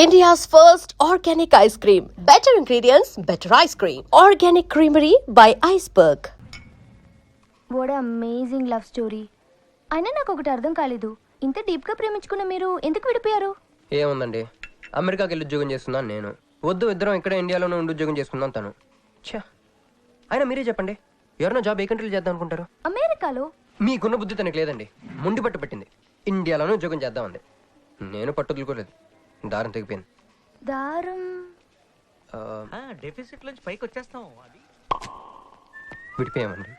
India's first organic ice cream. Better ingredients, better ice cream. Organic Creamery by Iceberg. What amazing love story. అయినా నాకు ఒకటి అర్థం కాలేదు, ఇంత డీప్గా ప్రేమించుకున్న మీరు ఎందుకు విడిపోయారు? ఏముందండి, అమెరికాకి వెళ్ళి ఉద్యోగం చేస్తున్నాను నేను. వద్దు, ఇద్దరం ఇక్కడ ఇండియాలోనే ఉండి ఉద్యోగం చేసుకుందాం తను. ఛా, అయినా మీరే చెప్పండి, ఎవరైనా జాబ్ ఏ కంట్రీలో చేద్దాం అనుకుంటారు? అమెరికాలో? మీకున్న బుద్ధి తనకి లేదండి. ముండి పట్టు పెట్టింది, ఇండియాలోనే ఉద్యోగం చేద్దామంది. నేను పట్టుదలుకోలేదు, దారం తెగిపోయింది. దారం డెఫిసిట్ నుంచి పైకి వచ్చేస్తాం. అది విడిపోయామండి.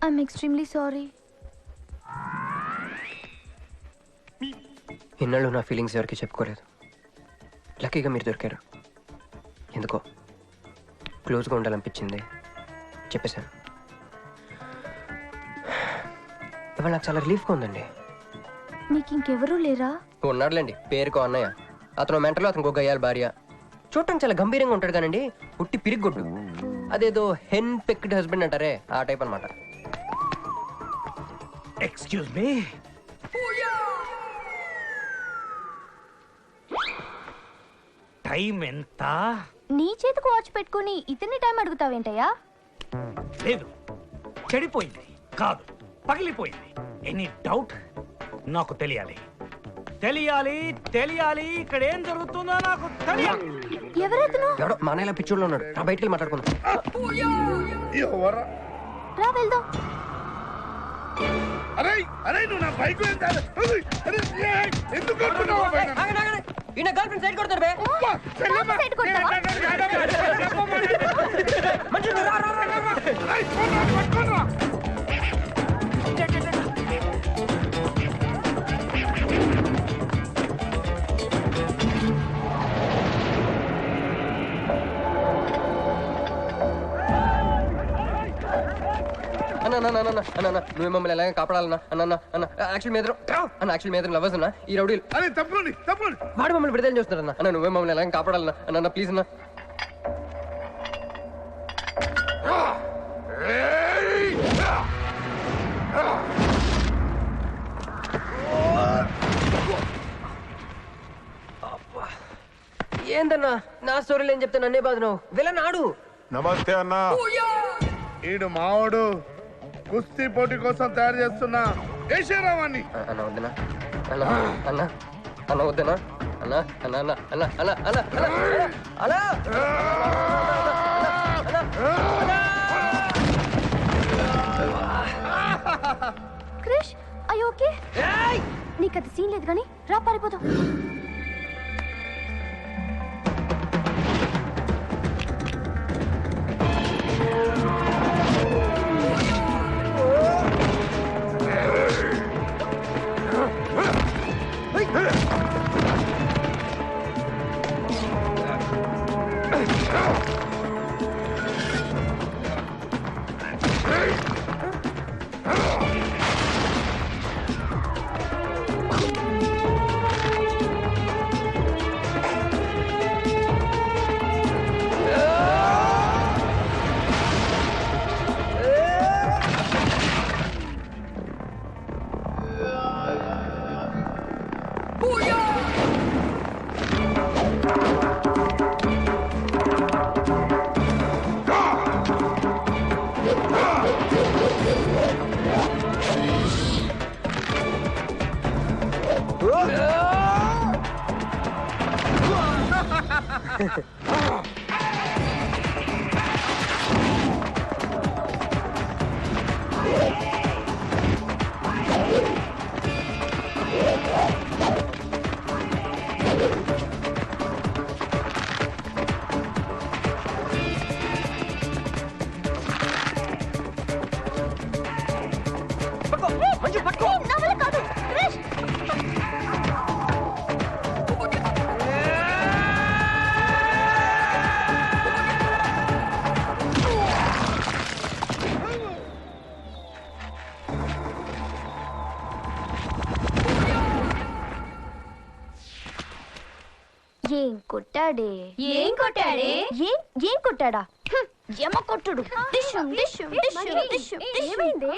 I'm extremely sorry. ఇన్నాళ్ళు నా ఫీలింగ్స్ ఎవరికి చెప్పుకోలేదు. లక్కీగా మీరు దొరికారు. ఎందుకో క్లోజ్గా ఉండాలనిపించింది, చెప్పేశాను. ఇవాళ నాకు చాలా రిలీఫ్గా ఉందండి. మీకు ఇంకెవరూ లేరా? ఉన్నాడులేండి, పేరుకో అన్నయ్య. అతను మెంటలో, అతను ఒక గయ్యాల భార్య. చూడటానికి చాలా గంభీరంగా ఉంటాడు కానండి, పుట్టి పిరిగొడ్డు. అదేదో హెన్ పెక్డ్ హస్బెండ్ అంటారే, ఆ టైప్ అనమాట. ఎక్స్క్యూజ్ మీ, టైం ఎంత? నీ చేతికి వాచ్ పెట్టుకుని ఇతని టైం అడుగుతావేంటయ్యా? లేదు, చెడిపోయింది కాదు, పగిలిపోయింది. Any doubt? నాకు తెలియాలి, తెలియాలి, తెలియాలి. ఇక్కడ ఏం జరుగుతుందో నాకు తెలియాలి. ఎవరతను? ఎవడో మా అన్నయ్యలా పిచ్చోళ్ళు ఉన్నాడు, నా బయటికి వెళ్ళి మాట్లాడుకుందాం. రా వెళ్దాం. అరే అరే నువ్వు నా బైక్ ఎందుకు కొడుతున్నావు? ఈయన గర్ల్ ఫ్రెండ్ సైడ్ కొడతారు బే. నాకు సైడ్ కొడతావా? మనుషులు రా, రా, రా, రా. అన్న నువ్వు మమ్మల్ని ఎలాగ కాపాడాలన్నా అన్న అన్న యాక్చువల్ మీద అన్న యాక్చువల్ మీద లవర్స్ అన్న ఈ రౌడీలు. అరే తప్పండి తప్పండి, వాడు మమ్మల్ని విడుదల చేస్తున్నారన్న. అన్న నువ్వే మమ్మల్ని ఎలాగ కాపాడాలన్నా అన్న ప్లీజ్ అన్న. ఏందన్నా నా స్టోరీలు ఏం చెప్తే నన్నే బాధ నువ్వు వెళ్ళనాడు. నమస్తే అన్న. ఈడు మావాడు కుస్తీ పోటీ కోసం తయారు చేస్తున్నా యశరావాన్ని. అన్న వద్దనా అన్న అన్న అన్న వద్దనా అన్న అన్న అన్న అన్న అన్న అన్న అన్న క్రిష్, అయ్యో ఓకే? నీకు అది సీన్ లేదు కానీ రా పారిపోదాం. ఏం కొట్టాడే? ఏం కొట్టాడే? ఏం కొట్టాడా? యమ కొట్టుడు. ఏమైంది?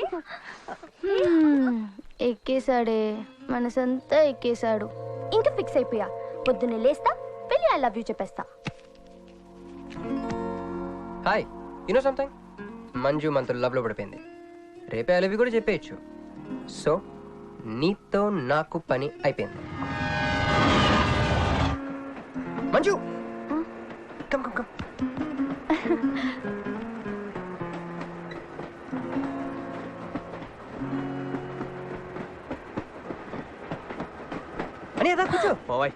ఎక్కేశాడే, మనసంతా ఎక్కేశాడు. ఇంకా ఫిక్స్ అయిపోయా. పొద్దున్నే లేస్తా, వెళ్ళి ఐ లవ్ యూ చెప్పేస్తా. Hi, you know something? మంజు మనతో లవ్ లో పడిపోయింది. రేపే అలవి కూడా చెప్పేయచ్చు. సో నీతో నాకు పని అయిపోయింది. Manju come come come. అని అదా కూర్చో. పోవాయ్.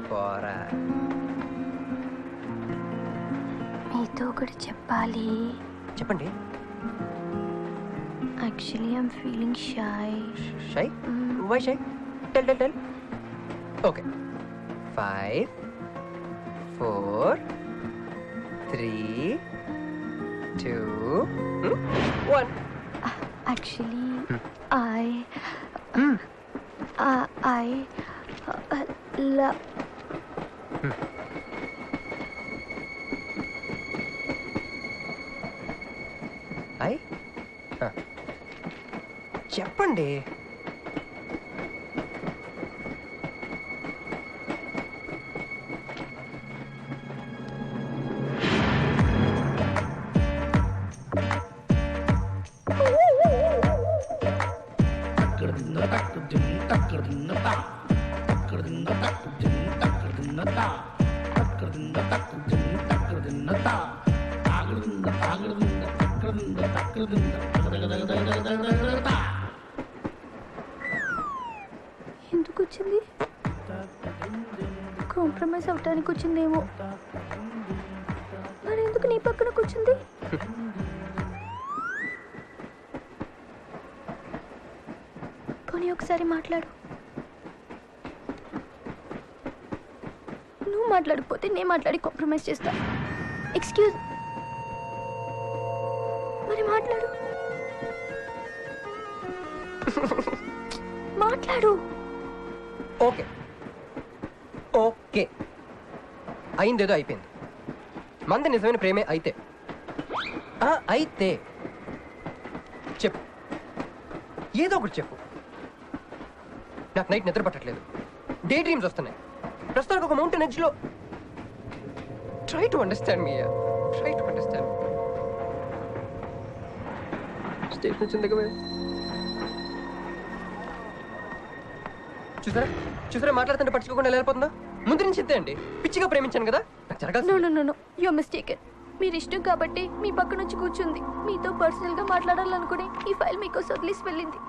పోరా. మీతో ఒకటి చెప్పాలి. చెప్పండి. Actually I'm feeling shy. Shy? Why shy? Tell tell tell. Okay. 5 4 3 2 1. Actually, I love. I చెప్పండి. ఎందుకు వచ్చింది? కాంప్రమైజ్ అవటానికి వచ్చిందేమో. మరి ఎందుకు నీ పక్కన కూర్చుంది? పోనీ ఒకసారి మాట్లాడు. నువ్వు మాట్లాడకపోతే నేను మాట్లాడి కాంప్రమైజ్ చేస్తా. ఎక్స్క్యూజ్. మరి మాట్లాడు. మాట్లాడు. ఓకే ఓకే, అయిందేదో అయిపోయింది. మంది నిజమైన ప్రేమే అయితే అయితే చెప్పు, ఏదో ఒకటి చెప్పు. నాకు నైట్ నిద్ర పట్టట్లేదు, డే డ్రీమ్స్ వస్తున్నాయి. ప్రస్తుతానికి ఒక మౌంటైన్ ఎడ్జ్లో. Try to understand me, try to understand. Station వచ్చింది దగ్గర. చూసారా చూసారా, మాట్లాడుతుంటే పట్టించుకోకుండా వెళ్ళిపోతుందా? ముందు నుంచి ఇంతే అండి. పిచ్చిగా ప్రేమించాను కదా, నాకు జరగాల్సింది. No no no no, you're mistaken. మీరు ఇష్టం కాబట్టి మీ పక్క నుంచి కూర్చుంది. మీతో పర్సనల్ గా మాట్లాడాలనుకుని ఈ ఫైల్ మీకోసం వదిలేసి వెళ్ళింది.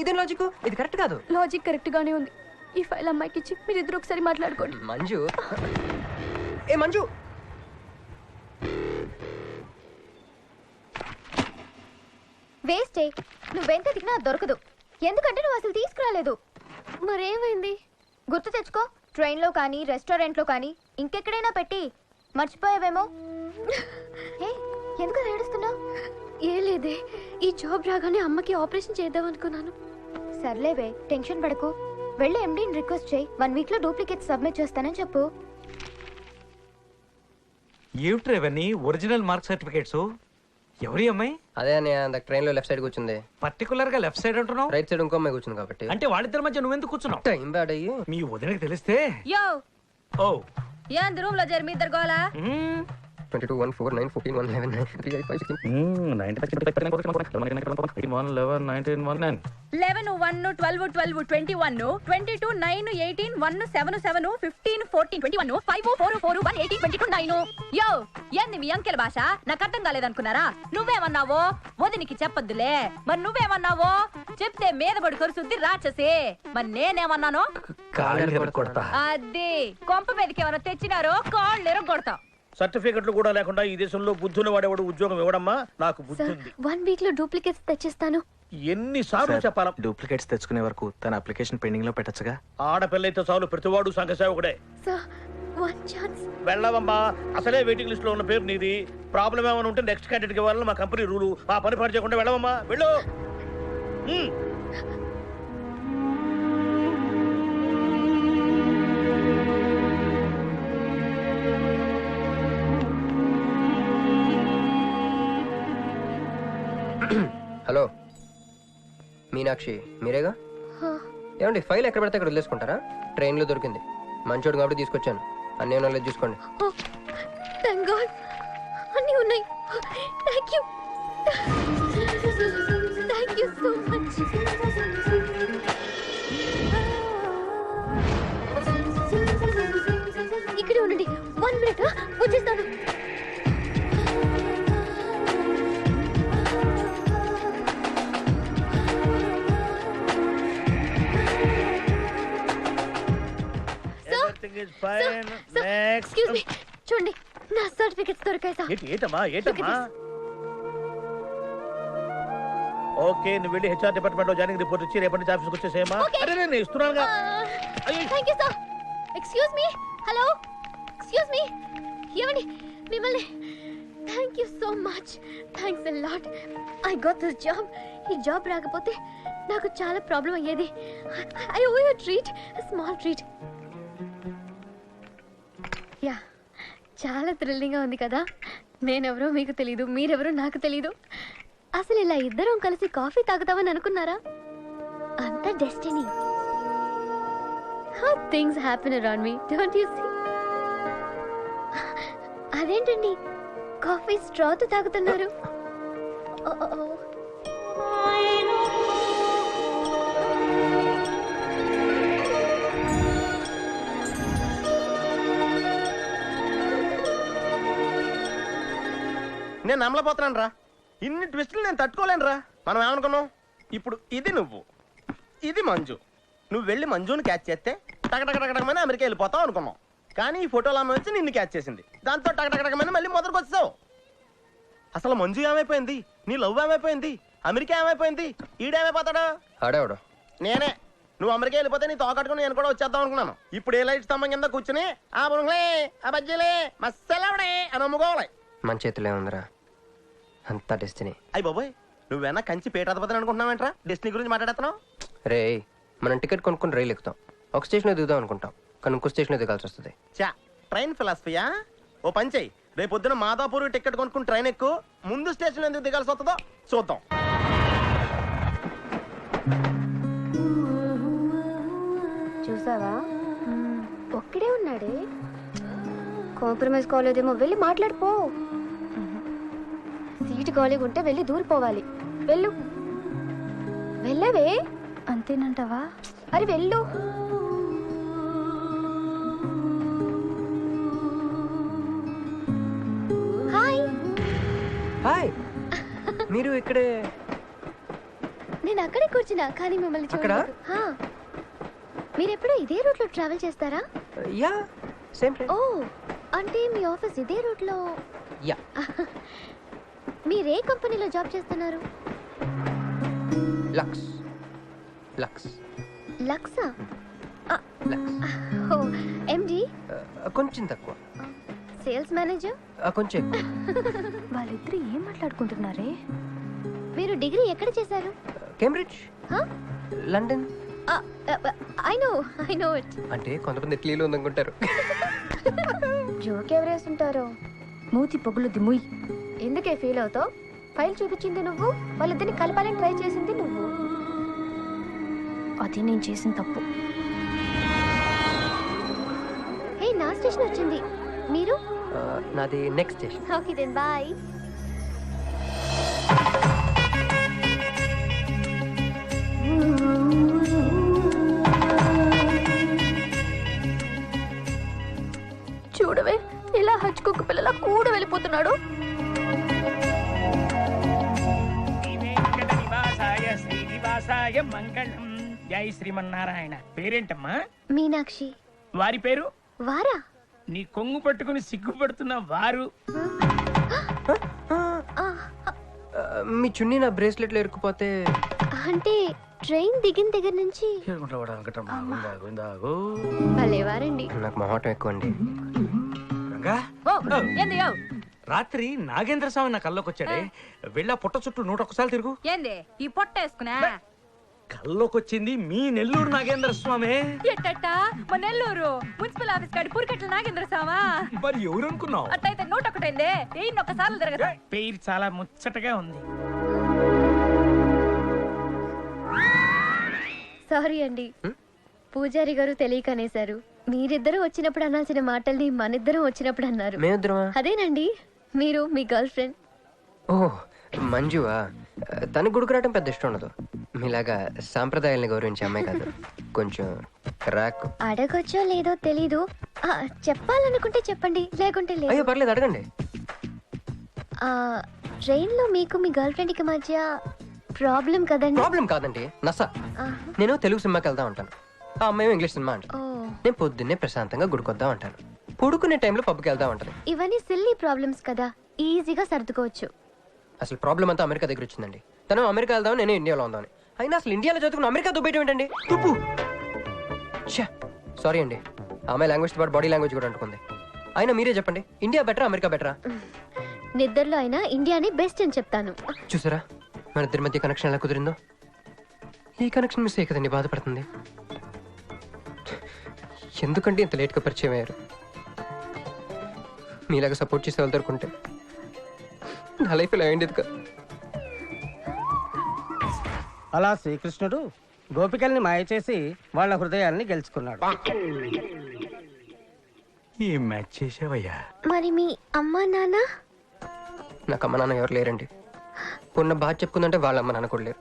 ఇదేం లాజిక్? ఇది కరెక్ట్ కాదు. లాజిక్ కరెక్ట్ గానే ఉంది. ఈ ఫైల్ అమ్మాయికి ఇచ్చి మీరిద్దరు ఒకసారి మాట్లాడుకోండి. మంజు, ఏ మంజు, వేస్టే. నువ్వెంత దిగినా దొరకదు. ఎందుకంటే నువ్వు అసలు తీసుకురాలేదు. మరేమైంది? గుర్తు తెచ్చుకో. ట్రైన్లో కానీ రెస్టారెంట్లో కానీ ఇంకెక్కడైనా పెట్టి మర్చిపోయావేమో. ఎందుకు ఏడుస్తున్నావు? ఏ లేదే, ఈ జాబ్ రాగానే అమ్మకి ఆపరేషన్ చేద్దాం అనుకున్నాను. సర్లేవే, టెన్షన్ పడకు. వెళ్ళి ఎండీని రిక్వెస్ట్ చేయి. 1 వీక్ లో డూప్లికేట్ సబ్మిట్ చేస్తానని చెప్పు. ఏమిట్రా ఇవన్నీ ఒరిజినల్ మార్క్ సర్టిఫికేట్స్? ఎవరి అమ్మాయి? అదే అన్నయ్య, ట్రైన్ లో లెఫ్ట్ సైడ్ కూర్చుంది. పర్టికులర్ గా లెఫ్ట్ సైడ్ అంటున్నావు? రైట్ సైడ్ ఇంకో అమ్మాయి కూర్చుంది కాబట్టి. అంటే వాళ్ళిద్దరి మధ్య నువ్వెందుకు కూర్చున్నావు? టైం బ్యాడ్ అయ్యి. మీ వదినకి తెలిస్తే. యో ఓ ఏంది రూమ్ లో చేరి మీ ఇద్దరు గోలా? 22 1 4 9 14 1 11 3 8 5 16. 11 1 12 12 21 22 9 18 1 7 7 15 14 21 5 4 4 1 18 22 9. యో ఏంది మీ అంకెల భాష? నాకు అర్థం కాలేదనుకున్నారా? నువ్వేమన్నావో వదినికి చెప్పొద్దులే. మరి నువ్వేమన్నావో చెప్తే మీద పడి కరుసుద్ది రాచసి. మరి నేనేమన్నాను? అది కొంప మీదకి ఏమన్నా తెచ్చినారో కాళ్ళు ఎరగొడతా. సర్టిఫికెట్లు కూడా లేకుండా ఈ దేశంలో బుద్ధుని వాడేవాడు ఉద్యోగం ఇవ్వడమ్మా. నాకు బుద్ధి ఉంది. 1 వీక్ లో డూప్లికేట్స్ తెచ్చిస్తాను. ఎన్నిసార్లు చెప్పాలా? డూప్లికేట్స్ తెచ్చుకునే వరకు తన అప్లికేషన్ పెండింగ్ లో పెట్టచ్చుగా. ఆడపిల్లైతే చాలు, ప్రతివాడు సంఘ సేవకుడే. Sir, 1 chance. వెళ్ళవమ్మా, అసలే వెయిటింగ్ లిస్ట్ లో ఉన్న పేరు నీది. ప్రాబ్లం ఏమైనా ఉంటే నెక్స్ట్ క్యాండిడేట్ కి ఇవ్వాలని మా కంపెనీ రూలు. ఆ పని పాటు చేయకుండా వెళ్ళవమ్మా, వెళ్ళు. హలో మీనాక్షి, మీరేగా? ఏమండి ఫైల్ ఎక్కడ పడితే అక్కడ వదిలేసుకుంటారా? ట్రైన్లో దొరికింది, మంచోడు కాబట్టి తీసుకొచ్చాను. అన్నీ నాలెడ్జ్ చూసుకోండి. థ్యాంక్ గాడ్ అన్నీ ఉన్నాయి. Thank you so much. ఇక్కడే ఉండండి, 1 మినిట్ వచ్చేస్తాను. Everything is fine. Next. Excuse me, చూడండి నా సర్టిఫికెట్స్ దొరికాయి సార్. ఏంటమ్మా ఓకే, నువ్వు వెళ్ళి హెచ్ఆర్ డిపార్ట్మెంట్ లో జాయినింగ్ రిపోర్ట్ ఇచ్చి రేపటి నుంచి ఆఫీస్కి వచ్చేసేమా. Okay. అరే నేను ఇస్తున్నానుగా. Thank you sir. Excuse me, hello excuse me, ఏమండి మిమ్మల్ని. Thank you so much, thanks a lot. I got this job. ఈ జాబ్ రాకపోతే నాకు చాలా ప్రాబ్లం అయ్యేది. I owe you treat, small treat. Yeah, చాలా థ్రిల్లింగ్గా ఉంది కదా. నేనెవరో మీకు తెలీదు, మీరెవరో నాకు తెలీదు. అసలు ఇలా ఇద్దరం కలిసి కాఫీ తాగుతామని అనుకున్నారా? అంత destiny. How things happen around me, don't you see? అదేంటండి కాఫీ స్ట్రాతో తాగుతున్నారు? నేను నమ్మలేకపోతున్నాను రా. ఇన్ని ట్విస్టులు నేను తట్టుకోలేను రా. మనం ఏమనుకున్నాం, ఇప్పుడు ఇది నువ్వు, ఇది మంజు. నువ్వు వెళ్ళి మంజుని క్యాచ్ చేస్తే టకటకటకటకమని అమెరికా వెళ్ళిపోతావు అనుకున్నాం. కానీ ఈ ఫోటోలు ఆమె వచ్చి నిన్ను క్యాచ్ చేసింది. దాంతో టకటకటకమని మళ్ళీ మొదటికి వచ్చావు. అసలు మంజు ఏమైపోయింది, నీ లవ్ ఏమైపోయింది, అమెరికా ఏమైపోయింది, ఈడేమైపోతాడు? ఆడేవాడు నేనే. నువ్వు అమెరికా వెళ్ళిపోతే నీ తోకట్టుకుని నేను కూడా వచ్చేద్దాం అనుకున్నాను. ఇప్పుడు ఏ లైట్ స్తంభం కింద కూర్చుని ఆ బురుగులే ఆ బజ్జీలే మస్సలవడే అని అమ్ముకోవాలి. మన చేతిలో ఉందిరా అంతా డెస్టినీ. అయ్యి బాబోయ్, నువ్వేనా కంచి పేటాధిపతిని అనుకుంటున్నావేంట్రా? డెస్టినీ గురించి మాట్లాడుతున్నావు? రే, మనం టికెట్ కొనుక్కుని రైలు ఎక్కుతాం, ఒక స్టేషన్ దిగుదాం అనుకుంటాం, కానీ ఇంకో స్టేషన్ దిగాల్సి వస్తుంది. చా, ట్రైన్ ఫిలాసఫియా? ఓ పని చెయ్యి, రేపు పొద్దున మాదాపూర్ టికెట్ కొనుక్కుని ట్రైన్ ఎక్కు, ముందు స్టేషన్ ఎందుకు దిగాల్సి వస్తుందో చూద్దాం. చూసావా, ఒక్కడే ఉన్నాడే. కాంప్రమైజ్ కాలేదేమో, వెళ్ళి మాట్లాడిపో. సీటు ఖాళీగా ఉంటే వెళ్ళి దూరిపోవాలి. వెళ్ళు, వెళ్ళవే. అంతేనంటావా? అరే వెళ్ళు. హాయ్. హాయ్, మీరు ఇక్కడే? నేను అక్కడే కూర్చున్నా, కానీ మిమ్మల్ని అక్కడ? చూడలేదు. హా. మీరెప్పుడు ఇదే రూట్లో ట్రావెల్ చేస్తారా? యా, సేమ్ ఓ, అంటే మీ ఆఫీస్ ఇదే రూట్లో. యా. మీరే కంపెనీలో జాబ్ చేస్తున్నారు? లక్స్. లక్స్. లక్సా? లక్స్. ఓ, ఎండి? కొంచెం తక్కువ. Sales manager? కొంచెం ఎక్కువ. వాళ్ళిద్దరు ఏం మాట్లాడుకుంటున్నారే? మీరు డిగ్రీ ఎక్కడ చేశారు? Cambridge, London. I know it. అంటే కొంతమంది ఇట్లీలో ఉందనుకుంటారు. జోక్ ఎవరేస్తుంటారో. మూతి పొగులుద్ది ముయ్. ఎందుకే ఫీల్ అవుతావు? ఫైల్ చూపించింది నువ్వు, వాళ్ళిద్దరిని కలపాలని ట్రై చేసింది నువ్వు. అది నేను చేసిన తప్పు. హే, నా స్టేషన్ వచ్చింది. మీరు? నాది next station. Okay then bye. చూడవే, ఇలా హచ్చుకుక్క పిల్లలా కూడా వెళ్ళిపోతున్నాడు. మంగళం. జై శ్రీమన్నారాయణ. పేరేంటమ్మా? మీనాక్షి. వారి పేరు? వారా? నీ కొంగు పట్టుకుని సిగ్గుపడుతున్న వారు. మీ చున్నీ నా బ్రేస్లెట్లో ఇరుక్కుపోతే? అంటే ట్రైన్ దిగిన దగ్గర నుంచి. భలేవారండి. నాకు మొహటం ఎక్కువ అండి. రంగా, ఏంది యో? రాత్రి నాగేంద్ర స్వామి నా కల్లోకి వచ్చాడే, వెళ్ళా పుట్ట చుట్టూ 101 తిరుగు. ఏంది ఈ పొట్ట వేసుకున్నా? కల్లోకి వచ్చింది మీ నెల్లూరు నాగేంద్ర స్వామి. ఎట్టట మా నెల్లూరు మున్సిపల్ ఆఫీస్ కాడి పురికట్ల నాగేంద్ర స్వామా? మరి ఎవరు అనుకున్నావు? అట్టయితే 101 ఒక్కసార్లు తిరగదు. పేరు చాలా ముచ్చటగా ఉంది. సారీ అండి. పూజారి గారు తెలియకనేశారు. మీరిద్దరూ వచ్చినప్పుడు అనాల్సిన మాటల్ని మనిద్దరం వచ్చినప్పుడు అన్నారు. మేమిద్దరమా? అదేనండి, మీరు మీ గర్ల్ ఫ్రెండ్. ఓ మంజువా? తనకు గుడికి రావడం పెద్ద ఇష్టం ఉండదు. మీలాగా సాంప్రదాయాల్ని గౌరవించే అమ్మాయి కాదు. కొంచెం రాక్. అడగొచ్చో లేదో తెలీదు. చెప్పాలనుకుంటే చెప్పండి, లేకుంటే లేదు. అయ్యో పర్లేదు, అడగండి. ట్రైన్ లో మీకు మీ గర్ల్ ఫ్రెండ్ కి మధ్య ప్రాబ్లం కదండి? ప్రాబ్లం కాదండి, నస. నేను తెలుగు సినిమాకి వెళ్దా ఉంటాను, ఆ అమ్మాయి ఇంగ్లీష్ సినిమా అంట. నేను పొద్దున్నే ప్రశాంతంగా గుడికొద్దాం అంటాను, పడుకునే టైంలో పబ్కి వెళ్దాం అంటాను. ఇవన్నీ సిల్లీ ప్రాబ్లమ్స్ కదా, ఈజీగా సర్దుకోవచ్చు. అసలు ప్రాబ్లం అంతా అమెరికా దగ్గర వచ్చిందండి. తను అమెరికా వెళ్దాం, నేను ఇండియాలో ఉందామని. అయినా అసలు ఇండియాలో చదువుకుని అమెరికా దుబ్బేయటం ఏంటండి? తుప్పు. సారీ అండి, ఆమె లాంగ్వేజ్ పాటు బాడీ లాంగ్వేజ్ కూడా అంటుకుంది. అయినా మీరే చెప్పండి, ఇండియా బెటరా అమెరికా బెటరా? నిద్రలో అయినా ఇండియానే బెస్ట్ అని చెప్తాను. చూసారా మన ఇద్దరి మధ్య కనెక్షన్ ఎలా కుదిరిందో? ఈ కనెక్షన్ మిస్ అయ్యి కదండి బాధపడుతుంది. ఎందుకంటే ఇంత లేట్గా పరిచయం అయ్యారు? మీలాగా సపోర్ట్ చేసే వాళ్ళు దొరుకుంటే నా లైఫ్ ఇలా అయింది కదా. అలా శ్రీకృష్ణుడు గోపికల్ని మాయ చేసి వాళ్ళ హృదయాల్ని గెలుచుకున్నాడు. ఈ మ్యాచ్ చేసావయ్యా. మరి మీ అమ్మా నాన్న? నాకు అమ్మ నాన్న ఎవరు లేరండి. ఉన్న బాధ చెప్పుకుందంటే వాళ్ళ అమ్మ నాన్న కూడా లేరు.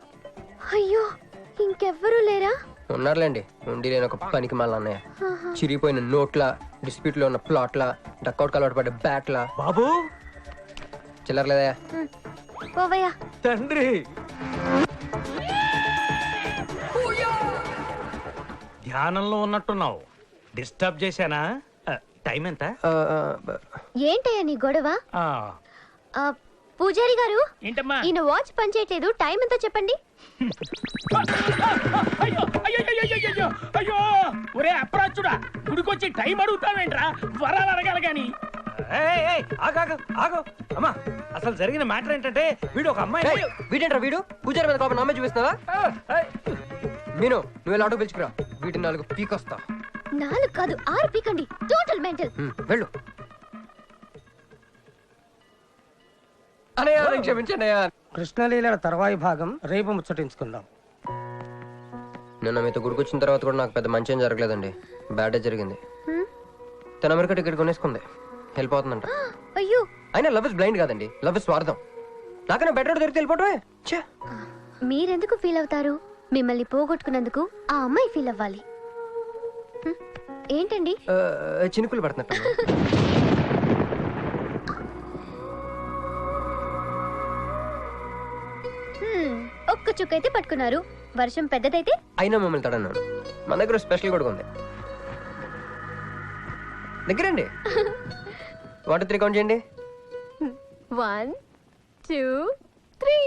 అయ్యో, ఇంకెవ్వరూ లేరా? ఉన్నారులేండి, ఉండి లేని ఒక పనికి మళ్ళీ అన్నయ్య. చిరిగిపోయిన నోట్ల, డిస్ప్యూట్ లో ఉన్న ప్లాట్ల, డక్అవుట్ అలవాటు పడ్డ బ్యాట్ల. బాబు చిల్లర్లేదా? పోవయ్యా. తండ్రి, ధ్యానంలో ఉన్నట్టున్నావు. డిస్టర్బ్ చేశానా? టైం ఎంత? ఏంటయ్యా నీ గొడవ? ఆ, పూజారి గారు, ఏంటమ్మా? ఈయన వాచ్ పనిచేయట్లేదు, టైం ఎంతో చెప్పండి. అయ్యో అయ్యో అయ్యో అయ్యో అయ్యో! ఒరే అప్రాచుడా, గుడికొచ్చి టైం అడుగుతావేంట్రా? వరాలు అడగాలి గాని. ఏయ్, ఏయ్, ఆగు, ఆగు, ఆగు. అమ్మా, అసలు జరిగిన మ్యాటర్ ఏంటంటే వీడు ఒక అమ్మాయి. వీడేంట్రా వీడు? పూజారి మీద కోపం నమ్మే చూపిస్తున్నావా? మీను, నువ్వు ఎలా ఆటో పిలుచుకురా, వీటిని 4 పీకొస్తా. 4 కాదు 6 పీకండి. Total mental. వెళ్ళు. అనయ్య, క్షమించండి అయ్యా. కృష్ణలీల తర్వాయి భాగం రేపు ముచ్చటించుకుందాం. నిన్న మీతో గుడికొచ్చిన తర్వాత కూడా నాకు పెద్ద మంచి ఏం జరగలేదండి. బ్యాడే జరిగింది. తన అమెరికా టికెట్ కొనేసుకుంది, వెళ్ళిపోతుందంట. అయ్యో, అయినా లవ్ ఇస్ బ్లైండ్ కాదండి, లవ్ ఇస్ స్వార్థం. నాకన్నా బెటర్ దొరికి వెళ్ళిపోవటమే. మీరెందుకు ఫీల్ అవుతారు? మిమ్మల్ని పోగొట్టుకున్నందుకు ఆ అమ్మాయి ఫీల్ అవ్వాలి. ఏంటండి? చినుకులు పడుతున్నట్టు. ఒక్క చుక్కైతే పట్టుకున్నారు, వర్షం పెద్దదైతే? అయినా మమ్మల్ని తడన్నాడు. మన దగ్గర స్పెషల్ కూడా ఉంది. దగ్గరండి. 1 2 3 కౌంట్ చేయండి. 1 2 3.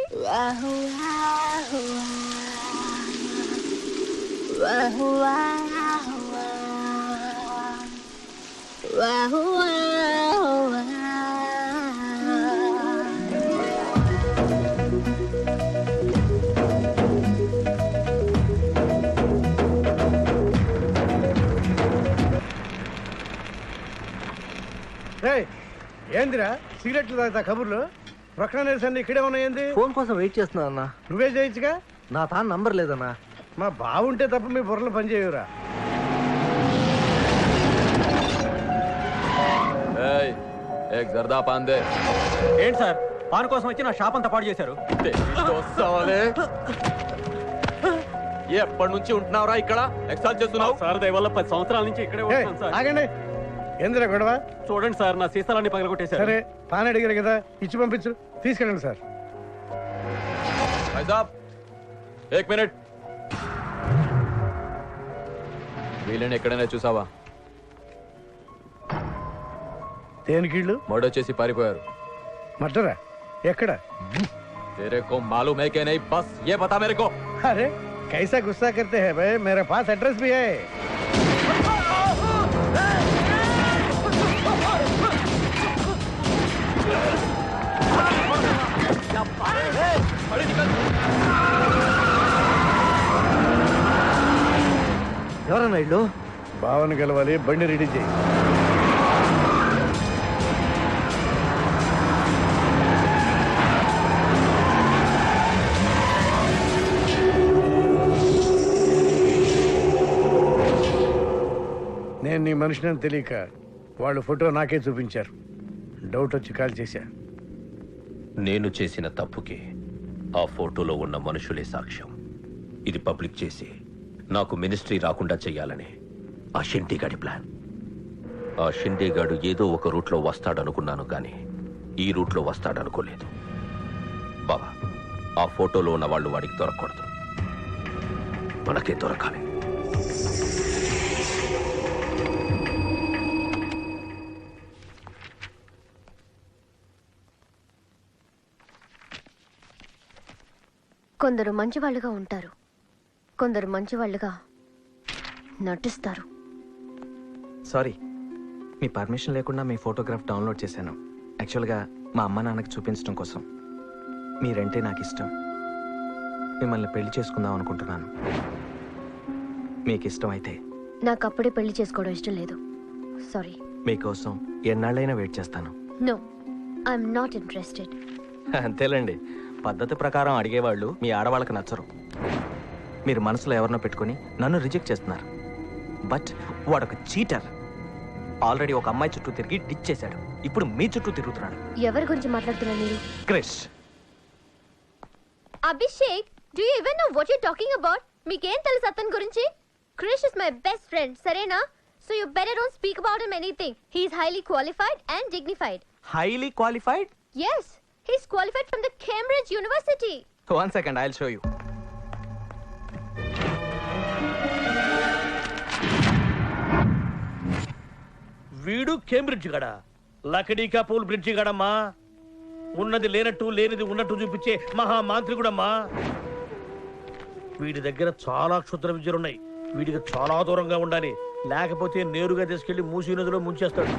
ఏందిరా సిగరెట్లు తాగుతా కబుర్లు? ప్రక్కన నిరసన ఇక్కడే ఉన్నాయండి. ఫోన్ కోసం వెయిట్ చేస్తున్నా అన్న. నువ్వే చేయొచ్చుగా. నా తాను నంబర్ లేదన్నా. మా బావుంటే తప్ప మీ బుర్రలు పనిచేయవురా. ఏంటి సార్, పాన్ కోసం వచ్చి నా షాప్ అంతా పాడు చేశారు. ఎప్పటి నుంచి ఉంటున్నావురా ఇక్కడ? ఎక్సాల్ చేస్తున్నావు సార్? దయవల్ల 10 సంవత్సరాల నుంచి ఇక్కడే ఉంటున్నాను సార్. ఆగండి, ఏందిరా గొడవ? చూడండి సార్, నా సీసాలన్నీ పగలగొట్టేశారు. సరే, పాన్ అడిగారు కదా, ఇచ్చి పంపించు. తీసుకెళ్ళండి సార్. एक मिनट, వీళ్ళని ఎక్కడైనా చూసావా? దేనికిళ్ళు? మర్డర్ చేసి పారిపోయారు. మర్డరా? ఎక్కడ? तेरे को मालूम है कि नहीं? बस ये बता मेरे को. अरे कैसा गुस्सा करते हैं भाई, मेरे पास एड्रेस भी है. ఎవరన్నా ఇల్లు? భావన గెలవాలి, బండి రెడీ చేయి. నేను నీ మనిషిని తెలియక వాళ్ళు ఫోటో నాకే చూపించారు. డౌట్ వచ్చి కాల్ చేశా. నేను చేసిన తప్పుకి ఆ ఫోటోలో ఉన్న మనుషులే సాక్ష్యం. ఇది పబ్లిక్ చేసి నాకు మినిస్ట్రీ రాకుండా చెయ్యాలని ఆ షిండేగాడి ప్లాన్. ఆ షిండేగాడు ఏదో ఒక రూట్లో వస్తాడనుకున్నాను కానీ ఈ రూట్లో వస్తాడనుకోలేదు. బాబా, ఆ ఫోటోలో ఉన్న వాళ్ళు వాడికి దొరకకూడదు, మనకే దొరకాలి. కొందరు మంచివాళ్ళుగా ఉంటారు, కొందరు మంచివాళ్ళుగా నటిస్తారు. సారీ, మీ పర్మిషన్ లేకుండా మీ ఫోటోగ్రాఫ్ డౌన్లోడ్ చేశాను. యాక్చువల్గా మా అమ్మ నాన్నకి చూపించడం కోసం. మీరంటే నాకు ఇష్టం. మిమ్మల్ని పెళ్లి చేసుకుందాం అనుకుంటున్నాను. మీకు ఇష్టం అయితే. నాకు అప్పుడే పెళ్లి చేసుకోవడం ఇష్టం లేదు. సారీ. మీకోసం ఎన్నాళ్ళైనా వెయిట్ చేస్తాను. No, I'm not interested. అంతేలేండి, పద్ధతి ప్రకారం అడిగేవాళ్ళు మీ ఆడవాళ్ళకి నచ్చరు. మీరు మనసులో ఎవరినో పెట్టుకుని నన్ను రిజెక్ట్ చేస్తున్నారు. బట్ వాడొక చీటర్. ఆల్రెడీ ఒక అమ్మాయి చుట్టూ తిరిగి డిచ్ చేశాడు. ఇప్పుడు మీ చుట్టూ తిరుగుతున్నాడు. ఎవరి గురించి మాట్లాడుతున్నారు మీరు? Krish. Abhishek, do you even know what you talking about? మీకేం తెలుసు అతని గురించి? Krish is my best friend, సరేనా? So you better don't speak about him anything. He is highly qualified and dignified. Highly qualified? Yes, he is qualified from the Cambridge University. 1 second, I'll show you. వీడు Cambridge గడ, లకడీకా pool bridge గడమ్మా. ఉన్నది లేనట్టు లేనిది ఉన్నట్టు చూపించే మహా మాంత్రికుడమ్మా. వీడి దగ్గర చాలా క్షుద్ర విద్యలున్నాయి. వీడికి చాలా దూరంగా ఉండాలి, లేకపోతే నేరుగా తీసుకెళ్లి మూసీ నదిలో ముంచేస్తాడు.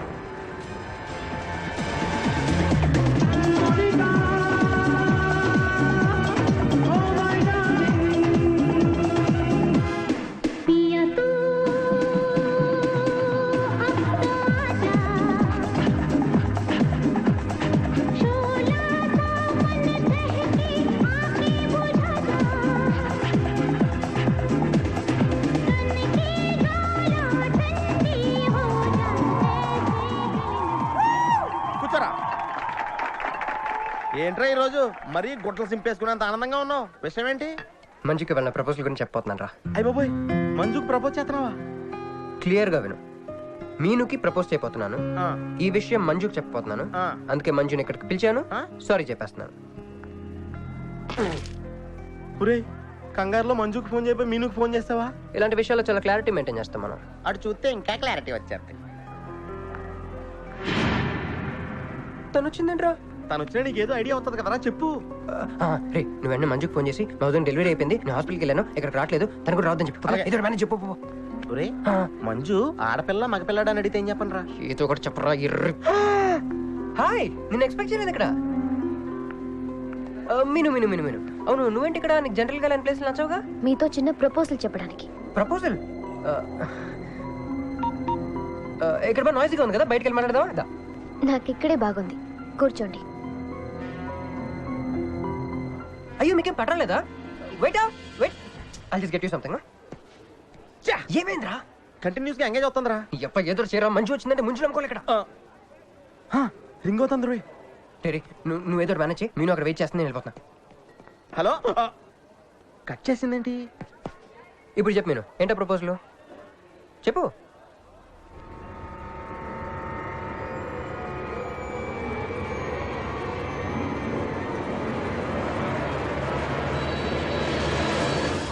ఏంట్రా ఈరోజు మరీ గుట్టలు సింపేసుకున్నంత ఆనందంగా ఉన్నావు? విషయం ఏంటి? మంజుకి వెళ్ళిన ప్రపోజల్ గురించి చెప్పబోతున్నాను రా. అయ్య బాబోయ్, మంజుకి ప్రపోజ్ చేస్తున్నావా? క్లియర్గా విను. మీనుకి ప్రపోజ్ చేయబోతున్నాను. ఆ. ఈ విషయం మంజుకి చెప్పబోతున్నాను. ఆ. అందుకే మంజుని ఇక్కడికి పిలిచాను. ఆ? సారీ చెప్పేస్తున్నాను. ఒరే, కంగారులో మంజుకి ఫోన్ చేయబోయి మీనుకి ఫోన్ చేస్తావా? ఇలాంటి విషయాల్లో చాలా క్లారిటీ మెయింటైన్ చేస్తాం మనం. అటు చూస్తే ఇంకా క్లారిటీ వచ్చేది. తను వచ్చిందేంట్రా? తను వచ్చినా నీకు ఏదో ఐడియా అవుతుంది కదరా, చెప్పు. రే, నువ్వు వెంటనే మంజుకి ఫోన్ చేసి మా వదిన డెలివరీ అయిపోయింది, నేను హాస్పిటల్కి వెళ్ళాను, ఇక్కడికి రావట్లేదు, తను కూడా రావద్దని చెప్పు. అలాగే. ఏదో మేనేజ్ చెప్పు. ఒరే, మంజు ఆడపిల్ల మగపిల్లాడు అని అడిగితే ఏం చెప్పను రా? ఏదో ఒకటి చెప్పరా. హాయ్, నేను ఎక్స్పెక్ట్ చేయలేదు ఇక్కడ. మీను మీను మీను మీను అవును, నువ్వేంటి ఇక్కడ? నీకు జనరల్ గా లేని ప్లేస్ నచ్చవుగా? మీతో చిన్న ప్రపోజల్ చెప్పడానికి. ప్రపోజల్? ఇక్కడ బాగా నాయిసీగా ఉంది కదా, బయటకు వెళ్ళి మాట్లాడదామా? నాకు ఇక్కడే బాగుంది, కూర్చోండి. అయ్యో, మీకేం పట్టలేదా? Wait wait, I'll just get you something. ఏమైందిరా? కంటిన్యూస్ గా ఎంగేజ్ అవుతుందిరా. ఎప్ప ఏదో చేరా, మంచి వచ్చిందంటే ముంచు నమ్ముకోలే ఇక్కడ. రింగ్ అవుతుంది రోయ్. టేరీ, నువ్వు ఏదో మేనేజ్ చేయి, నేను అక్కడ వెయిట్ చేస్తాను, నేను వెళ్ళిపోతున్నా. హలో, కట్ చేసిందేంటి? ఇప్పుడు చెప్పు మీను, ఏంటో ప్రపోజల్ చెప్పు.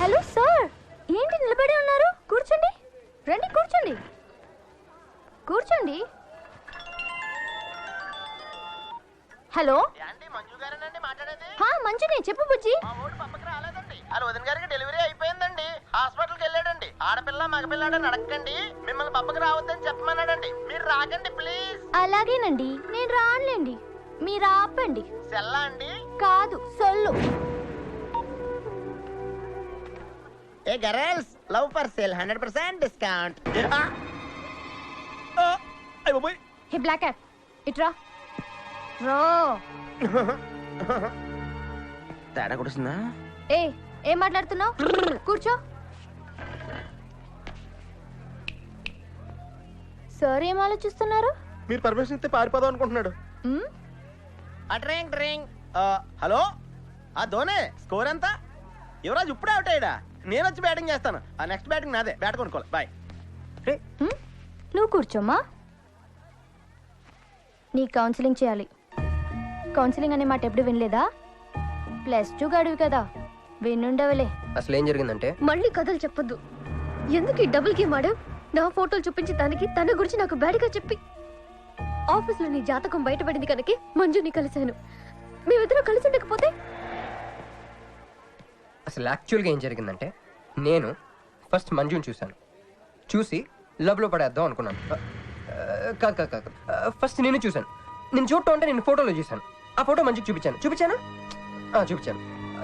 హలో సార్, ఏంటి నిలబడి ఉన్నారు? కూర్చోండి, రండి కూర్చోండి, కూర్చోండి. హలో, మంజునే, చెప్పు బుజ్జి. వదిన గారికి డెలివరీ అయిపోయిందండి, హాస్పిటల్కి వెళ్ళాడండి. ఆడపిల్ల మగపిల్లాడని అడగండి, మిమ్మల్ని పప్పకి రావద్దని చెప్పమన్నాడండి. మీరు రాకండి ప్లీజ్. అలాగేనండి, నేను రానులేండి, మీరు ఆపండి. సెల్లా అండి? కాదు, సొల్లు. Hey girls, love for sale 100% discount. Hey black cat, ఇట్రా. రో. తేడా కొడుతుందా? ఏం మాట్లాడుతున్నావు? కూర్చో. సార్ ఏం ఆలోచిస్తున్నారు? మీరు పర్మిషన్ ఇస్తే పారిపోదాం అనుకుంటున్నాడు. మ్? హలో ధోనే స్కోర్ ఎంత? యువరాజ్ ఇప్పుడే అవుట్ అయ్యాడా? నేను వచ్చి బ్యాటింగ్ చేస్తాను. నెక్స్ట్ బ్యాటింగ్ నాదే. బ్యాట్ కొనుక్కోవాలి. బాయ్. మ్? నువ్వు కూర్చోమ్మా. నీ కౌన్సిలింగ్ చేయాలి. కౌన్సిలింగ్ అనే మాట ఎప్పుడు వినలేదా? +2 గడివి కదా, వినుండవలే. అసలు ఏం జరిగిందంటే మళ్ళీ కథలు చెప్పొద్దు. ఎందుకు ఈ డబుల్ గేమ్ ఆడావు? నా ఫోటోలు చూపించి దానికి తన గురించి నాకు బ్యాడ్గా చెప్పి ఆఫీస్లో నీ జాతకం బయటపడింది కనుక మంజుని కలిశాను. మేమిద్దరం కలిసి ఉండకపోతే అసలు యాక్చువల్గా ఏం జరిగిందంటే నేను ఫస్ట్ మంజుని చూశాను. చూసి లవ్లో పడేద్దాం అనుకున్నాను. కాదు ఫస్ట్ నేను చూశాను. నేను చూడటం అంటే నేను ఫోటోలో చూశాను. ఆ ఫోటో మంజుకి చూపించాను.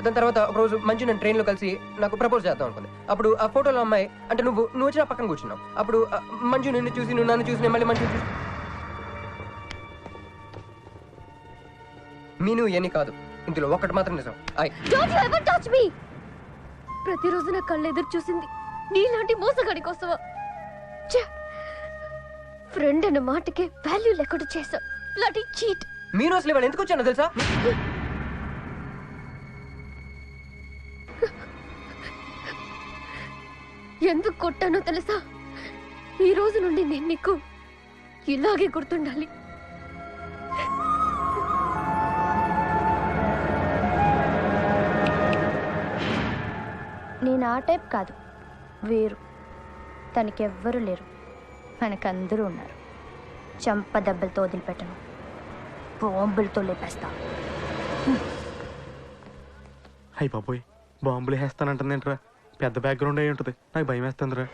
దాని తర్వాత ఒక రోజు మంజు నేను ట్రైన్లో కలిసి నాకు ప్రపోజ్ చేద్దాం అనుకుంది. అప్పుడు ఆ ఫోటోలో అమ్మాయి అంటే నువ్వు వచ్చి నా పక్కన కూర్చున్నావు. అప్పుడు మంజు నిన్ను చూసి నువ్వు నన్ను చూసి నేను మళ్ళీ మంజు చూసి మీను ఎన్ని కాదు, ఇందులో ఒకటి మాత్రం నిజం. Don't you ever touch me! ప్రతిరోజు నా కళ్ళు ఎదురు చూసింది నీలాంటి మోసగాడి కోసమా? ఫ్రెండ్ అన్న మాటకే వాల్యూ లేకుండా చేశావు. Bloody cheat. మీను అసలు ఇవాళ ఎందుకు వచ్చానో తెలుసా? ఎందుకు కొట్టానో తెలుసా? ఈ రోజు నుండి నేను నీకు ఇలాగే గుర్తుండాలి. నేను ఆ టైప్ కాదు, వేరు. తనకెవ్వరూ లేరు, మనకందరూ ఉన్నారు. చంప దెబ్బలతో వదిలిపెట్టను, బాంబులతో లేపేస్తా. అయ్యి బాబోయ్, బాంబులు వేస్తానంటుందేంట్రా? పెద్ద బ్యాక్గ్రౌండ్ అయి ఉంటుంది. నాకు భయం వేస్తుందిరా.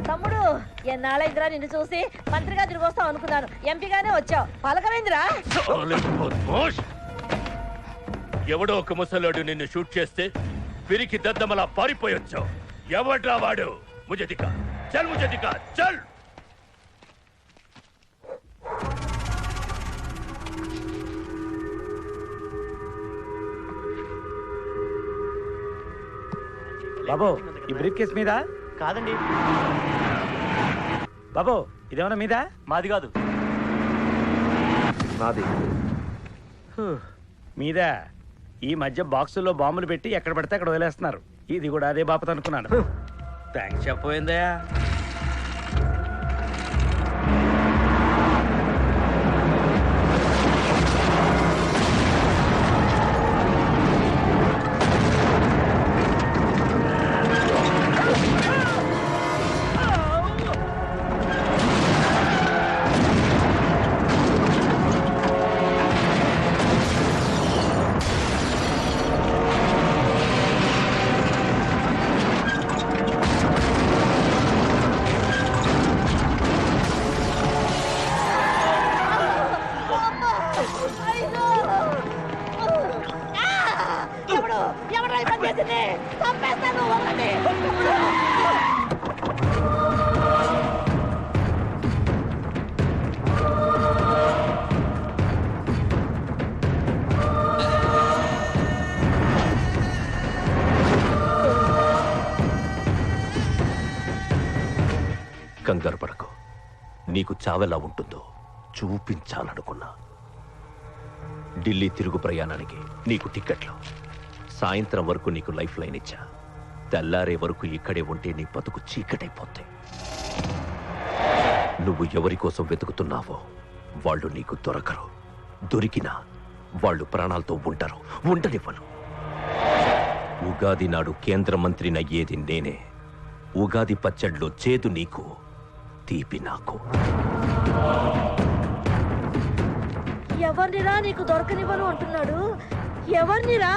తమ్ముడు, ఎన్నాళ్ళైందిరా నిన్ను చూసి? మంత్రిగా తిరిగి వస్తావు అనుకున్నాను, ఎంపీగానే వచ్చావు. పలకమైందిరా? ఎవడో ఒక ముసలోడు నిన్ను షూట్ చేస్తే పిరికి దద్దమలా పారిపోయొచ్చావు. ఎవడ్రా వాడు? ముझे दिखा, चल मुझे दिखा, चल. బాబు, ఈ బ్రీఫ్ కేస్ మీద కాదండి బాబు, ఇదేమన్నా మీద? మాది కాదు. నాది. మీద ఈ మధ్య బాక్సుల్లో బాంబులు పెట్టి ఎక్కడ పడితే అక్కడ వదిలేస్తున్నారు. ఇది కూడా అదే బాపత అనుకున్నాను. థ్యాంక్స్ చెప్పబోయిందయా. కంగారు పడకు. నీకు చావెలా ఉంటుందో చూపించాలనుకున్నా. ఢిల్లీ తిరుగు ప్రయాణానికి నీకు టిక్కెట్లు. సాయంత్రం వరకు నీకు లైఫ్ లైన్ ఇచ్చా. తెల్లారే వరకు ఇక్కడే ఉంటే నీ బతుకు చీకటైపోతాయి. నువ్వు ఎవరి కోసం వెతుకుతున్నావో వాళ్ళు నీకు దొరకరు. దొరికినా వాళ్ళు ప్రాణాలతో ఉంటారు. ఉండనివ్వను. ఉగాది నాడు కేంద్ర మంత్రినయ్యేది నేనే. ఉగాది పచ్చడిలో చేదు నీకు, తీపి నాకు. ఎవరినిరా నీకు దొరకనివ్వను అంటున్నాడు? ఎవరినిరా?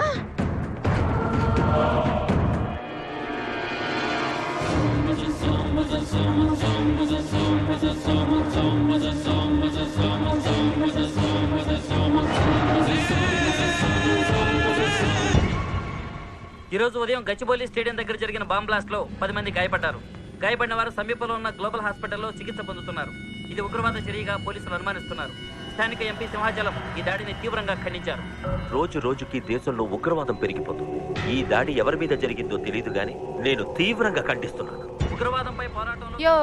ఈరోజు ఉదయం గచ్చిబౌలి స్టేడియం దగ్గర జరిగిన బాంబ్ బ్లాస్ట్ లో 10 మంది గాయపడ్డారు. గాయపడిన వారు సమీపంలో ఉన్న గ్లోబల్ హాస్పిటల్లో చికిత్స పొందుతున్నారు. ఇది ఉగ్రవాద చర్యగా పోలీసులు అనుమానిస్తున్నారు. స్థానిక ఎంపీ సింహాచలం ఈ దాడిని తీవ్రంగా ఖండించారు. రోజు రోజుకి దేశంలో ఉగ్రవాదం పెరిగిపోతుంది. ఈ దాడి ఎవరి మీద జరిగిందో తెలియదు గాని నేను తీవ్రంగా ఖండిస్తున్నాను. ఉగ్రవాదంపై పోరాటంలో యో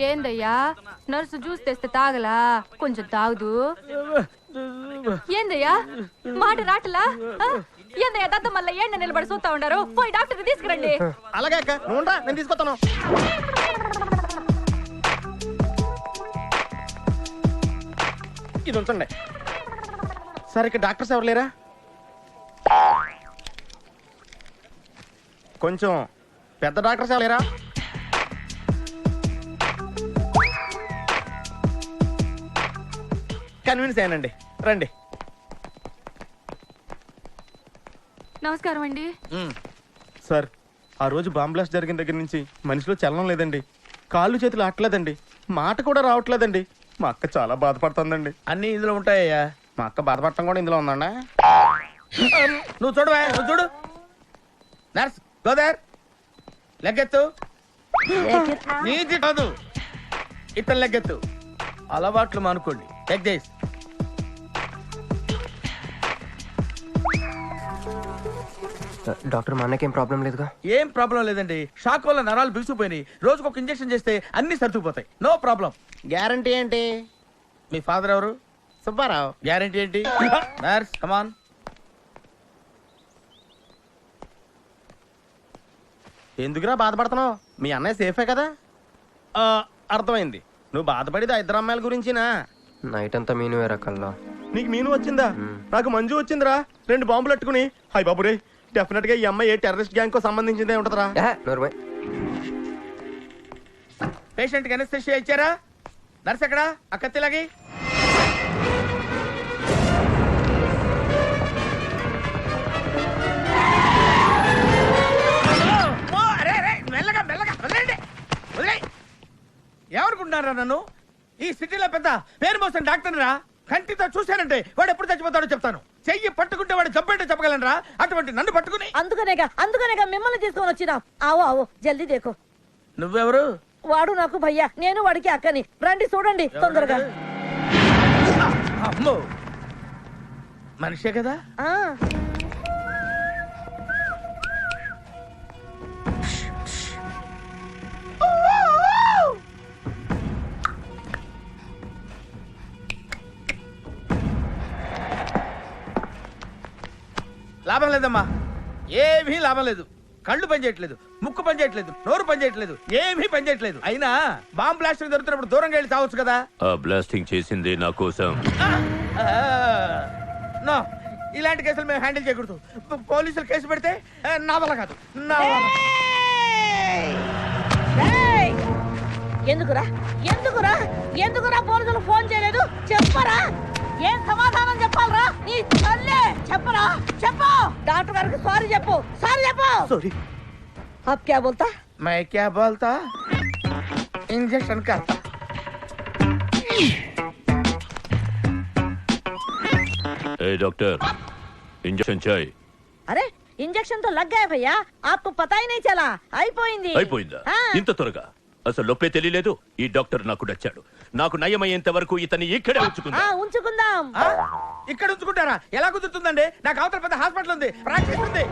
ఏందయ్యా నర్సు జ్యూస్ తెస్తే తాగలా? కొంచెం తాగుదు. ఏందయ్యా మాట రాటలా? ఏందయ్యా దత్త మళ్ళీ ఏండ నిలబడి చూస్తా ఉండారు? పోయి డాక్టర్ తీసుకురండి. అలాగే అక్క, నువ్వు రా, నేను తీసుకొస్తాను. ఇది ఉంచండి. సార్ ఇక్కడ డాక్టర్స్ ఎవరు లేరా? కొంచెం పెద్ద డాక్టర్స్ ఎవరు లేరా? కన్విన్స్ అయ్యానండి, రండి. నమస్కారం అండి. సార్ ఆ రోజు బాంబ్ బ్లాస్ట్ జరిగిన దగ్గర నుంచి మనిషిలో చలనం లేదండి, కాళ్ళు చేతులు ఆటలేదండి, మాట కూడా రావట్లేదండి. మా అక్క చాలా బాధపడుతుందండి. అన్ని ఇందులో ఉంటాయ్యా. మా అక్క బాధపడటం కూడా ఇందులో ఉందండి. నువ్వు చూడవా, నువ్వు చూడు. నర్స్ గోదర్ లెగ్గెత్తు. నీది కాదు, ఇతను లెగ్గెత్తు. అలవాట్లు మానుకోండి. Take this. డాక్టర్ మా అన్నకేం ప్రాబ్లం లేదుగా? ఏం ప్రాబ్లం లేదండి. షాక్ వల్ల నరాలు బిగుసిపోయినాయి. రోజుకు ఒక ఇంజెక్షన్ చేస్తే అన్ని సర్దుకుపోతాయి. No problem. గ్యారంటీ ఏంటి? మీ ఫాదర్ ఎవరు? సుబ్బారావు. గ్యారంటీ ఏంటి? నర్స్ కమాన్. ఎందుకురా బాధపడుతున్నావు? మీ అన్నయ్య సేఫే కదా? అర్థమైంది. నువ్వు బాధపడేది ఆ ఇద్దరు అమ్మాయిల గురించినా? నైట్ అంతా మీను వేరే కల్లా. నీకు మీను వచ్చిందా? నాకు మంజు వచ్చిందిరా. 2 బాంబులు అట్టుకుని. హాయ్ బాబు రే, డెఫినెట్ గా ఈ అమ్మాయి ఏ టెర్రరిస్ట్ గ్యాంగ్ కో సంబంధించిందే ఉంటదిరా. పేషెంట్ కి అనస్థిషియా ఇచ్చారా? నర్స్ ఎక్కడా? ఆ కత్తిలాగి. ఏమనుకుంటున్నారా నన్ను? ఈ సిటీలో పెద్ద పేరు మోసం డాక్టర్ రా. కంటితో చూశానంటే వాడు ఎప్పుడు చచ్చిపోతాడో చెప్తాను. చెయ్యి పట్టుకుంటే వాడు చంపేంటే చెప్పగలనరా? అటువంటి నన్ను పట్టుకుని అందుకనేగా మిమ్మల్ని తీసుకొని వచ్చినా. ఆవో ఆవో జల్దీ దేకో. నువ్వెవరు? వాడు నాకు భయ్యా, నేను వాడికి అక్కని. రండి చూడండి తొందరగా. అమ్మో, మనిషే కదా? లాభం లేదమ్మా, ఏమీ లాభం లేదు. కళ్ళు పనిచేయట్లేదు, ముక్కు పనిచేయట్లేదు, నోరు పనిచేయట్లేదు, ఏమీ పనిచేయట్లేదు. అయినా బాంబ్ బ్లాస్టింగ్ జరుగుతున్నప్పుడు దూరంగా వెళ్ళి తావచ్చు కదా. ఆ బ్లాస్టింగ్ చేసింది నా కోసం. నో, ఇలాంటి కేసులు మేము హ్యాండిల్ చేయకూడదు. పోలీసులు కేసు పెడితే నా వల్ల కాదు, నా వల్ల. ఎందుకురా ఎందుకురా ఎందుకురా పోలీసులు ఫోన్ చేయలేదు? చెప్పరా, ఏం సమాధానం చెప్పాలరా? నీ తల్లే చెప్పరా, చెప్పు. డాక్టర్ గారికి సారీ చెప్పు, సారీ చెప్పు. సారీ. अब क्या बोलता? मैं क्या बोलता? इंजेक्शन करता. डॉक्टर इंजेक्शन चाहिए. अरे इंजेक्शन तो लग गया भैया, आपको पता ही नहीं चला. అయిపోయింది. అయిపోయిందా? ఇంత త్వరగా? అసలు నొప్పే తెలియలేదు. ఈ డాక్టర్ నాకు నచ్చాడు. నాకు నయమయ్యేంత వరకు ఇతన్ని ఇక్కడే ఉంచుకుందాం. ఇక్కడ ఉంచుకుంటారా? ఎలా కుదురుతుందండి? నాకు అవతల పెద్ద హాస్పిటల్ ఉంది, ప్రాక్టీస్ ఉంది.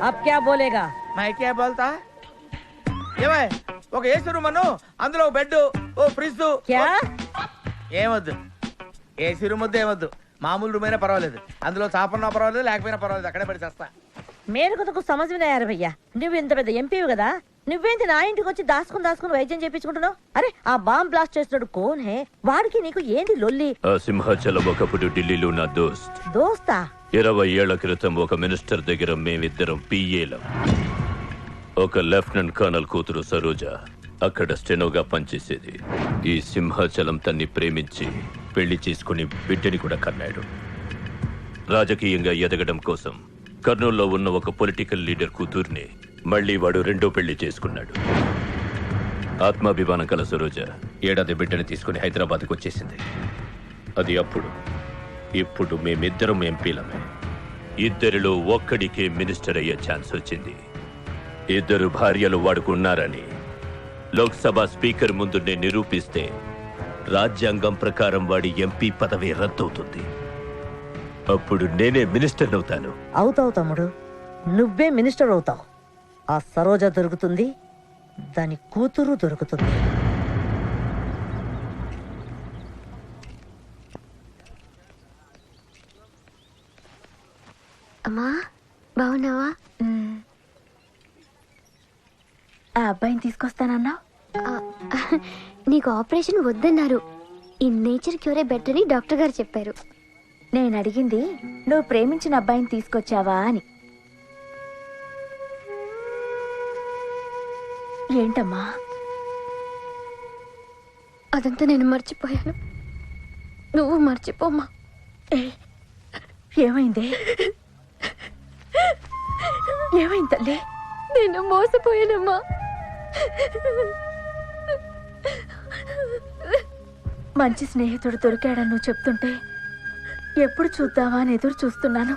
अब क्या बोलेगा? मैं क्या बोलता? ఏమై ఒక ఏసీ రూమ్ అను, అందులో బెడ్, ఓ ఫ్రిడ్జ్. ఏమొద్దు, ఏసీ రూమ్ వద్దు, ఏమొద్దు. మామూలు రూమ్ అయినా పర్వాలేదు. అందులో చాపన్నా పర్వాలేదు, లేకపోయినా పర్వాలేదు, అక్కడే పడి చేస్తా. మేరకు సమజ్ మీద అయ్యారు భయ్యా. నువ్వు ఇంత పెద్ద ఎంపీవి కదా, నువ్వేంటి నా ఇంటికి వచ్చి దాచుకుని వైద్యం చేయించుకుంటున్నావు? అరే ఆ బాంబ్ బ్లాస్ట్ చేస్తున్నాడు కోన్ హే, వాడికి నీకు ఏంటి లొల్లి? సింహాచలం ఒకప్పుడు ఢిల్లీలో నా దోస్తా. 20 ఏళ్ల క్రితం ఒక మినిస్టర్ దగ్గర మేమిద్దరం పిఏలం. ఒక లెఫ్టినెంట్ కర్నల్ కూతురు సరోజ అక్కడ స్టెనోగా పనిచేసేది. ఈ సింహాచలం తన్ని ప్రేమించి పెళ్లి చేసుకుని బిడ్డని కూడా కన్నాడు. రాజకీయంగా ఎదగడం కోసం కర్నూల్లో ఉన్న ఒక పొలిటికల్ లీడర్ కూతుర్ని మళ్ళీ వాడు రెండో పెళ్లి చేసుకున్నాడు. ఆత్మాభిమానం కల సరోజ ఏడాది బిడ్డని తీసుకుని హైదరాబాద్కు వచ్చేసింది. అది అప్పుడు. ఇప్పుడు మేమిద్దరం ఎంపీలమే. ఇద్దరిలో ఒక్కడికే మినిస్టర్ అయ్యే ఛాన్స్ వచ్చింది. ఇద్దరు భార్యలు వాడుకున్నారని లోక్సభ స్పీకర్ ముందు నేను నిరూపిస్తే రాజ్యాంగం ప్రకారం వాడి ఎంపీ పదవి రద్దవుతుంది. అప్పుడు నేనే మినిస్టర్ అవుతాను. అవుతావు తమ్ముడు, నువ్వే మినిస్టర్ అవుతావు. ఆ సరోజ దొరుకుతుంది, దాని కూతురు దొరుకుతుంది. అమ్మా బాగున్నావా? ఆ అబ్బాయిని తీసుకొస్తానన్నా. నీకు ఆపరేషన్ వద్దన్నారు. ఈ నేచర్ క్యూరే బెటర్ అని డాక్టర్ గారు చెప్పారు. నేను అడిగింది నువ్వు ప్రేమించిన అబ్బాయిని తీసుకొచ్చావా అని. ఏంటమ్మా? అదంతా నేను మర్చిపోయాను. నువ్వు మర్చిపోమ్మా. ఏమైంది? ఏమైంది తల్లి? నేను మోసపోయానమ్మా. మంచి స్నేహితుడు దొరికాడని నువ్వు చెప్తుంటే ఎప్పుడు చూద్దావా అని ఎదురు చూస్తున్నాను.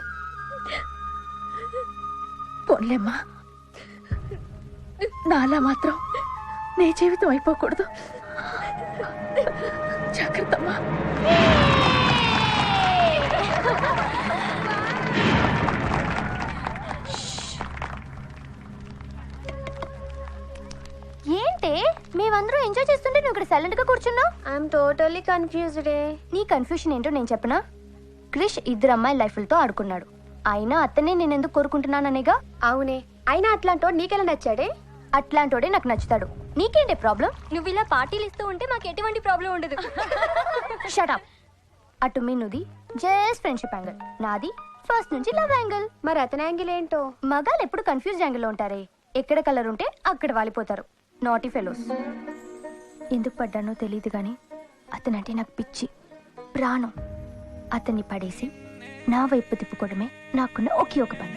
పోన్లేమ్మా, నాలా మాత్రం నీ జీవితం అయిపోకూడదు. జాగ్రత్తమ్మా. ఏంటి మేమందరూ ఎంజాయ్ చేస్తుంటే నువ్వు ఇక్కడ సైలెంట్ గా కూర్చున్నావు? I'm totally confused. నీ కన్ఫ్యూషన్ ఏంటో నేను చెప్పనా? క్రిష్ ఇద్దరు అమ్మాయి లైఫ్లతో ఆడుకున్నాడు. అయినా అతనే నేను ఎందుకు కోరుకుంటున్నాననేగా. అవునే, అయినా అట్లాంటో నీకెలా నచ్చాడే? అట్లాంటోడే నాకు నచ్చుతాడు. నీకేంటి ప్రాబ్లం? నువ్వు ఇలా పార్టీలు ఇస్తూ ఉంటే మాకు ఎటువంటి ప్రాబ్లం ఉండదు. షటప్. అటు మీనుది జస్ట్ ఫ్రెండ్షిప్ యాంగిల్, నాది ఫస్ట్ నుంచి లవ్ యాంగిల్. మరి అతని యాంగిల్ ఏంటో? మగాళ్ళు ఎప్పుడు కన్ఫ్యూజ్ యాంగిల్లో ఉంటారే. ఎక్కడ కలర్ ఉంటే అక్కడ వాలిపోతారు. Naughty fellows. ఎందుకు పడ్డానో తెలియదు కానీ అతనంటే నాకు పిచ్చి, ప్రాణం. అతన్ని పడేసి నా వైపు తిప్పుకోవడమే నాకున్న ఒకే ఒక పని.